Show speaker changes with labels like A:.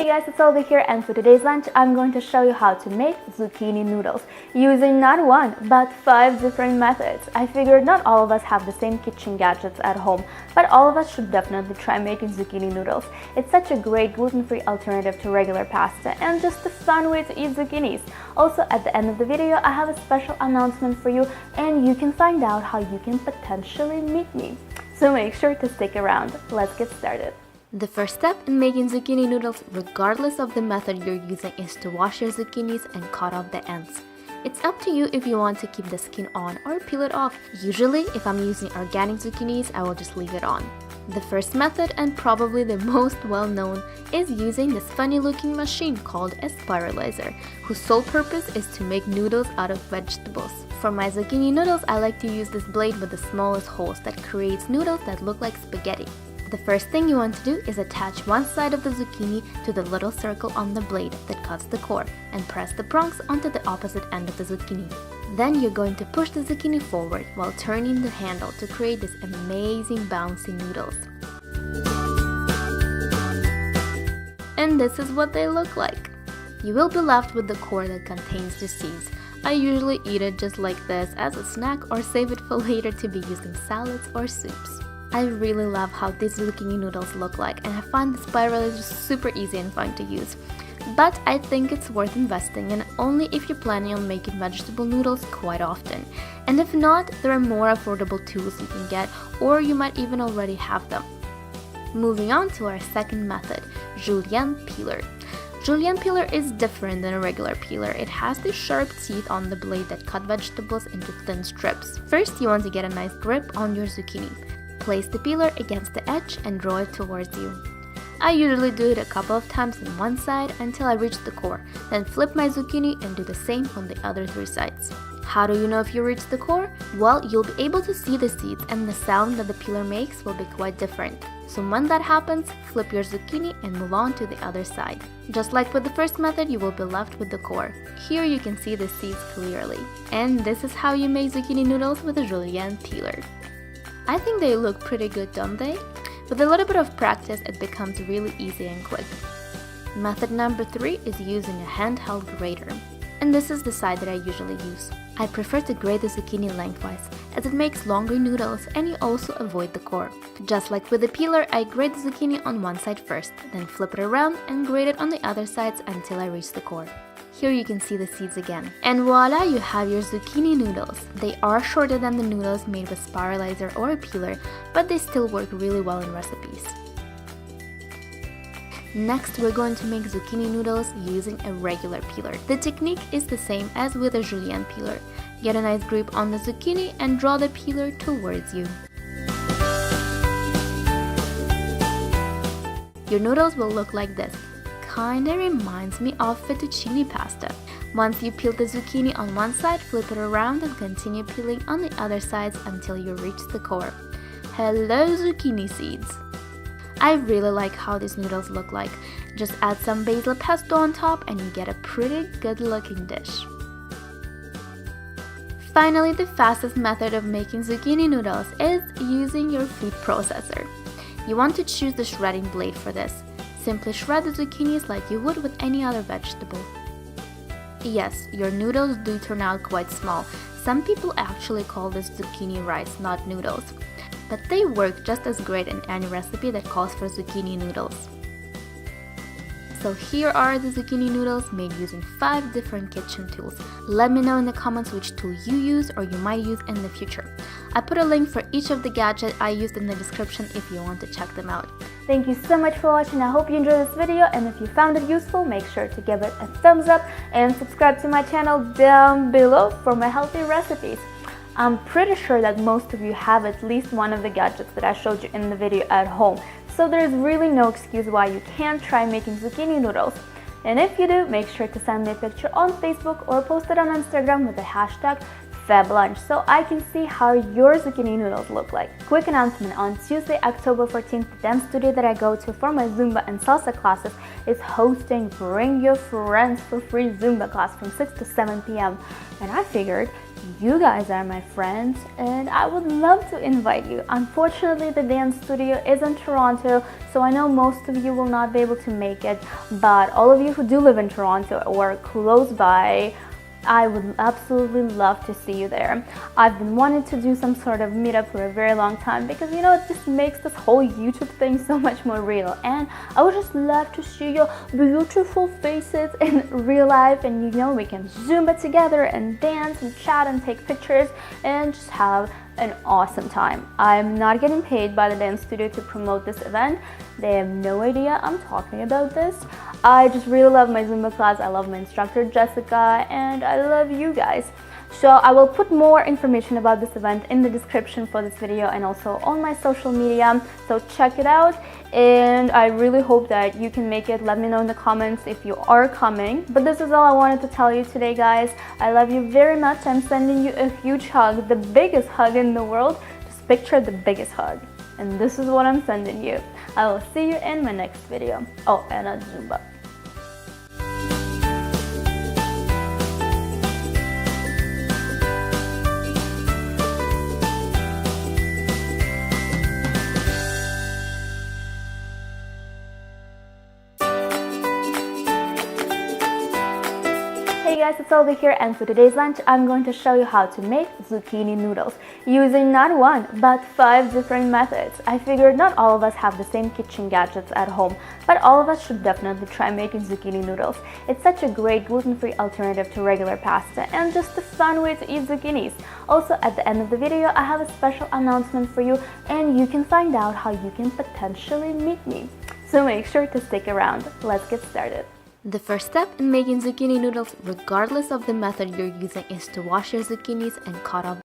A: guys, it's Olga here, and for today's lunch I'm going to show you how to make zucchini noodles using not one but 5 different methods. I figured not all of us have the same kitchen gadgets at home, but all of us should definitely try making zucchini noodles. It's such a great gluten-free alternative to regular pasta and just a fun way to eat zucchinis. Also, at the end of the video I have a special announcement for you, and you can find out how you can potentially meet me. So make sure to stick around. Let's get started.
B: The first step in making zucchini noodles, regardless of the method you're using, is to wash your zucchinis and cut off the ends. It's up to you if you want to keep the skin on or peel it off. Usually, if I'm using organic zucchinis, I will just leave it on. The first method, and probably the most well-known, is using this funny-looking machine called a spiralizer, whose sole purpose is to make noodles out of vegetables. For my zucchini noodles, I like to use this blade with the smallest holes that creates noodles that look like spaghetti. The first thing you want to do is attach one side of the zucchini to the little circle on the blade that cuts the core and press the prongs onto the opposite end of the zucchini. Then you're going to push the zucchini forward while turning the handle to create these amazing bouncy noodles. And this is what they look like. You will be left with the core that contains the seeds. I usually eat it just like this as a snack or save it for later to be used in salads or soups. I really love how these zucchini noodles look like, and I find the spiralizer super easy and fun to use. But I think it's worth investing in only if you're planning on making vegetable noodles quite often. And if not, there are more affordable tools you can get, or you might even already have them. Moving on to our second method, julienne peeler. Julienne peeler is different than a regular peeler. It has these sharp teeth on the blade that cut vegetables into thin strips. First, you want to get a nice grip on your zucchini. Place the peeler against the edge and draw it towards you. I usually do it a couple of times on one side until I reach the core, then flip my zucchini and do the same on the other 3 sides. How do you know if you reach the core? Well, you'll be able to see the seeds, and the sound that the peeler makes will be quite different. So when that happens, flip your zucchini and move on to the other side. Just like with the first method, you will be left with the core. Here you can see the seeds clearly. And this is how you make zucchini noodles with a julienne peeler. I think they look pretty good, don't they? With a little bit of practice, it becomes really easy and quick. Method number 3 is using a handheld grater. And this is the side that I usually use. I prefer to grate the zucchini lengthwise, as it makes longer noodles and you also avoid the core. Just like with the peeler, I grate the zucchini on one side first, then flip it around and grate it on the other sides until I reach the core. Here you can see the seeds again. And voila, you have your zucchini noodles. They are shorter than the noodles made with spiralizer or a peeler, but they still work really well in recipes. Next, we're going to make zucchini noodles using a regular peeler. The technique is the same as with a julienne peeler. Get a nice grip on the zucchini and draw the peeler towards you. Your noodles will look like this. Kinda reminds me of fettuccine pasta. Once you peel the zucchini on one side, flip it around and continue peeling on the other sides until you reach the core. Hello, zucchini seeds! I really like how these noodles look like. Just add some basil pesto on top and you get a pretty good looking dish. Finally, the fastest method of making zucchini noodles is using your food processor. You want to choose the shredding blade for this. Simply shred the zucchinis like you would with any other vegetable. Yes, your noodles do turn out quite small. Some people actually call this zucchini rice, not noodles. But they work just as great in any recipe that calls for zucchini noodles. So here are the zucchini noodles made using 5 different kitchen tools. Let me know in the comments which tool you use or you might use in the future. I put a link for each of the gadgets I used in the description if you want to check them out.
A: Thank you so much for watching. I hope you enjoyed this video, and if you found it useful, make sure to give it a thumbs up and subscribe to my channel down below for my healthy recipes. I'm pretty sure that most of you have at least one of the gadgets that I showed you in the video at home, so there's really no excuse why you can't try making zucchini noodles. And if you do, make sure to send me a picture on Facebook or post it on Instagram with the hashtag FabLunch so I can see how your zucchini noodles look like. Quick announcement, on Tuesday, October 14th, the dance studio that I go to for my Zumba and Salsa classes is hosting Bring Your Friends for Free Zumba class from 6 to 7 p.m. And I figured you guys are my friends and I would love to invite you. Unfortunately, the dance studio is in Toronto, so I know most of you will not be able to make it, but all of you who do live in Toronto or close by, I would absolutely love to see you there. I've been wanting to do some sort of meetup for a very long time because, you know, it just makes this whole YouTube thing so much more real, and I would just love to see your beautiful faces in real life, and you know, we can Zumba together and dance and chat and take pictures and just have an awesome time. I'm not getting paid by the dance studio to promote this event. They have no idea I'm talking about this. I just really love my Zumba class. I love my instructor Jessica, and I love you guys. So I will put more information about this event in the description for this video and also on my social media, so check it out. And I really hope that you can make it. Let me know in the comments if you are coming. But this is all I wanted to tell you today, guys. I love you very much. I'm sending you a huge hug, the biggest hug in the world. Just picture the biggest hug, and this is what I'm sending you. I will see you in my next video. Oh, and a Zumba. Hey guys, it's Olga here, and for today's lunch I'm going to show you how to make zucchini noodles using not one but 5 different methods. I figured not all of us have the same kitchen gadgets at home, but all of us should definitely try making zucchini noodles. It's such a great gluten-free alternative to regular pasta and just a fun way to eat zucchinis. Also, at the end of the video I have a special announcement for you, and you can find out how you can potentially meet me. So make sure to stick around. Let's get started.
B: The first step in making zucchini noodles, regardless of the method you're using, is to wash your zucchinis and cut off